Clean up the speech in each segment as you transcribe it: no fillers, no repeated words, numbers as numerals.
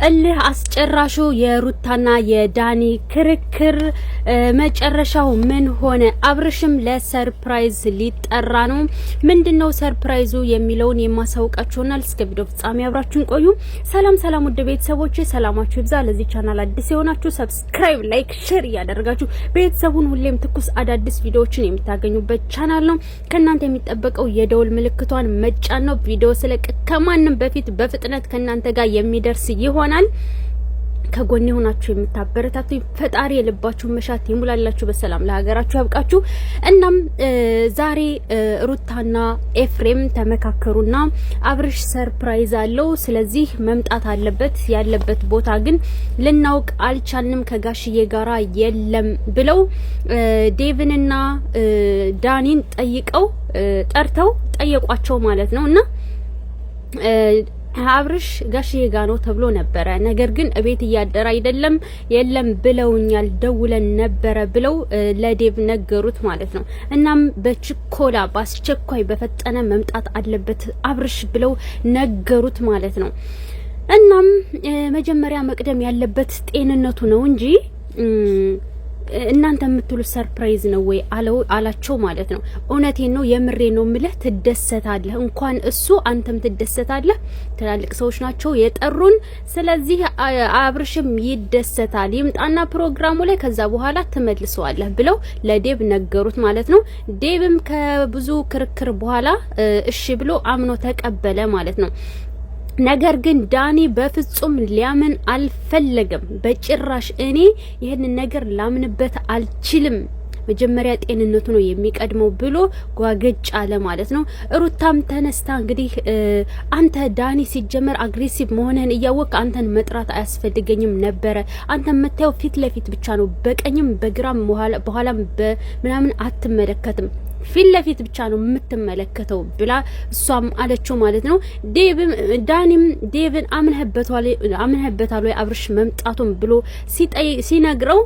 እልህ አስጨራሹ የሩታና የዳኒ ክርክር መጨረሻው ምን ሆነ? አብርሽም ለሰርፕራይዝ ሊጠራ ነው። ምንድነው ሰርፕራይዙ የሚለውን የማሳውቃችሁናል። እስከ ቪዲዮ ፍጻሜ አብራችሁን ቆዩ። ሰላም ውድ ቤተሰቦቼ፣ ሰላማችሁ ይብዛ። ለዚህ ቻናል አዲስ የሆናችሁ ሰብስክራይብ፣ ላይክ፣ ሼር እያደረጋችሁ ቤተሰቡን ሁሌም ትኩስ አዳዲስ ቪዲዮዎችን የምታገኙበት ቻናል ነው። ከናንተ የሚጠበቀው የደውል ምልክቷን መጫን ነው። ቪዲዮ ስለቅ ከማንም በፊት በፍጥነት ከናንተ ጋር የሚደርስ ይሆናል። ከጎን ሆናችሁ የምታበረታቱ ፈጣሪ የልባችሁን መሻት ይሙላላችሁ፣ በሰላም ለሀገራችሁ ያብቃችሁ። እናም ዛሬ ሩታና ኤፍሬም ተመካከሩና አብርሽ ሰርፕራይዝ አለው፣ ስለዚህ መምጣት አለበት፣ ያለበት ቦታ ግን ልናውቅ አልቻልንም፣ ከጋሽዬ ጋራ የለም ብለው ዴቭንና ዳኒን ጠርተው ጠየቋቸው ማለት ነውና አብርሽ ጋሽዬ ጋር ነው ተብሎ ነበረ። ነገር ግን እቤት እያደረ አይደለም፣ የለም ብለውኛል፣ ደውለን ነበረ ብለው ለዴቭ ነገሩት ማለት ነው። እናም በችኮላ በአስቸኳይ በፈጠነ መምጣት አለበት አብርሽ ብለው ነገሩት ማለት ነው። እናም መጀመሪያ መቅደም ያለበት ጤንነቱ ነው እንጂ እናንተ የምትሉት ሰርፕራይዝ ነው ወይ አላቸው ማለት ነው። እውነቴን ነው የምሬ ነው ምልህ፣ ትደሰታለህ፣ እንኳን እሱ አንተም ትደሰታለህ። ትላልቅ ሰዎች ናቸው የጠሩን፣ ስለዚህ አብርሽም ይደሰታል፣ ይምጣና ፕሮግራሙ ላይ ከዛ በኋላ ትመልሰዋለህ ብለው ለዴቭ ነገሩት ማለት ነው። ዴቭም ከብዙ ክርክር በኋላ እሺ ብሎ አምኖ ተቀበለ ማለት ነው። ነገር ግን ዳኒ በፍጹም ሊያምን አልፈለገም። በጭራሽ እኔ ይሄን ነገር ላምንበት አልችልም፣ መጀመሪያ ጤንነቱ ነው የሚቀድመው ብሎ ጓገጭ አለ ማለት ነው። ሩታም ተነስታ እንግዲህ አንተ ዳኒ ሲጀመር አግሬሲቭ መሆንህን እያወቅ አንተን መጥራት አያስፈልገኝም ነበረ። አንተ የምታየው ፊት ለፊት ብቻ ነው፣ በቀኝም በግራም በኋላም በምናምን አትመለከትም፣ ፊት ለፊት ብቻ ነው የምትመለከተው ብላ እሷም አለችው ማለት ነው። ዳኒም ዴቭን አምነህበታል ወይ አብርሽ መምጣቱን ብሎ ሲነግረው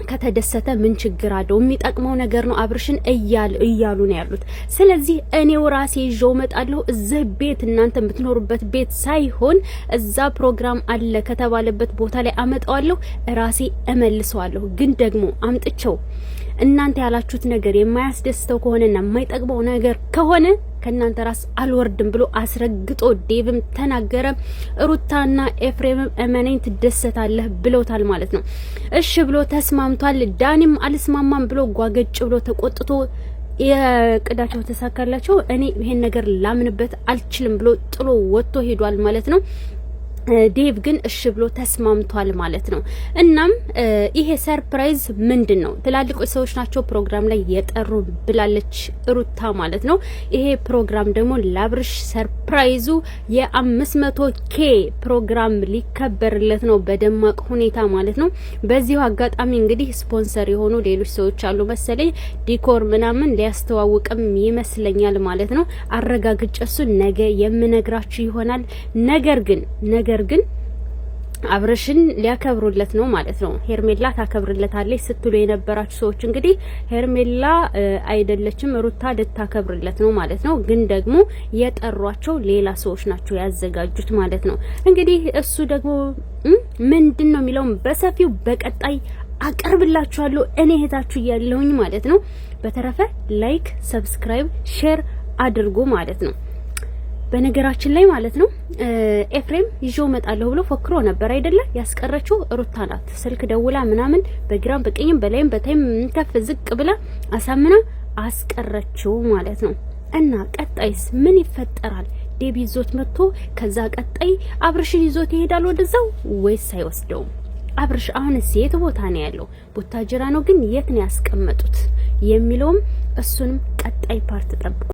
ከተደሰተ ምን ችግር አለው? የሚጠቅመው ነገር ነው አብርሽን እያሉ ነው ያሉት። ስለዚህ እኔው ራሴ ይዤው እመጣለሁ እዚህ ቤት፣ እናንተ የምትኖሩበት ቤት ሳይሆን እዛ ፕሮግራም አለ ከተባለበት ቦታ ላይ አመጣዋለሁ፣ ራሴ እመልሰዋለሁ። ግን ደግሞ አምጥቸው እናንተ ያላችሁት ነገር የማያስደስተው ከሆነና የማይጠቅመው ነገር ከሆነ ከናንተ ራስ አልወርድም ብሎ አስረግጦ ዴቭም ተናገረ። ሩታና ኤፍሬምም እመነኝ ትደሰታለህ ብለውታል ማለት ነው። እሺ ብሎ ተስማምቷል። ዳኒም አልስማማም ብሎ ጓገጭ ብሎ ተቆጥቶ የቅዳቸው ተሳካላቸው። እኔ ይሄን ነገር ላምንበት አልችልም ብሎ ጥሎ ወጥቶ ሄዷል ማለት ነው። ዴቭ ግን እሺ ብሎ ተስማምቷል ማለት ነው። እናም ይሄ ሰርፕራይዝ ምንድነው? ትላልቆች ሰዎች ናቸው ፕሮግራም ላይ የጠሩ ብላለች ሩታ ማለት ነው። ይሄ ፕሮግራም ደግሞ ለአብርሽ ሰርፕራይዙ የ500K ፕሮግራም ሊከበርለት ነው በደማቅ ሁኔታ ማለት ነው። በዚሁ አጋጣሚ እንግዲህ ስፖንሰር የሆኑ ሌሎች ሰዎች አሉ መሰለኝ፣ ዲኮር ምናምን ሊያስተዋውቅም ይመስለኛል ማለት ነው። አረጋግጬ እሱ ነገ የምነግራችሁ ይሆናል። ነገር ግን አብርሽን ሊያከብሩለት ነው ማለት ነው። ሄርሜላ ታከብርለታለች ስትሉ የነበራችሁ ሰዎች እንግዲህ ሄርሜላ አይደለችም ሩታ ልታከብርለት ነው ማለት ነው። ግን ደግሞ የጠሯቸው ሌላ ሰዎች ናቸው ያዘጋጁት ማለት ነው። እንግዲህ እሱ ደግሞ ምንድነው የሚለውን በሰፊው በቀጣይ አቀርብላችኋለሁ እኔ እህታችሁ ያለሁኝ ማለት ነው። በተረፈ ላይክ፣ ሰብስክራይብ፣ ሼር አድርጉ ማለት ነው። በነገራችን ላይ ማለት ነው ኤፍሬም ይዤው እመጣለሁ ብሎ ፎክሮ ነበር አይደለ? ያስቀረችው ሩታ ናት። ስልክ ደውላ ምናምን በግራም በቀኝም በላይም በታይም ከፍ ዝቅ ብላ አሳምና አስቀረችው ማለት ነው። እና ቀጣይስ ምን ይፈጠራል? ዴብ ይዞት መጥቶ ከዛ ቀጣይ አብርሽን ይዞት ይሄዳል ወደዛው ወይስ አይወስደውም? አብርሽ አሁንስ የት ቦታ ነው ያለው? ቡታጅራ ነው፣ ግን የት ነው ያስቀመጡት የሚለውም እሱንም ቀጣይ ፓርት ጠብቁ።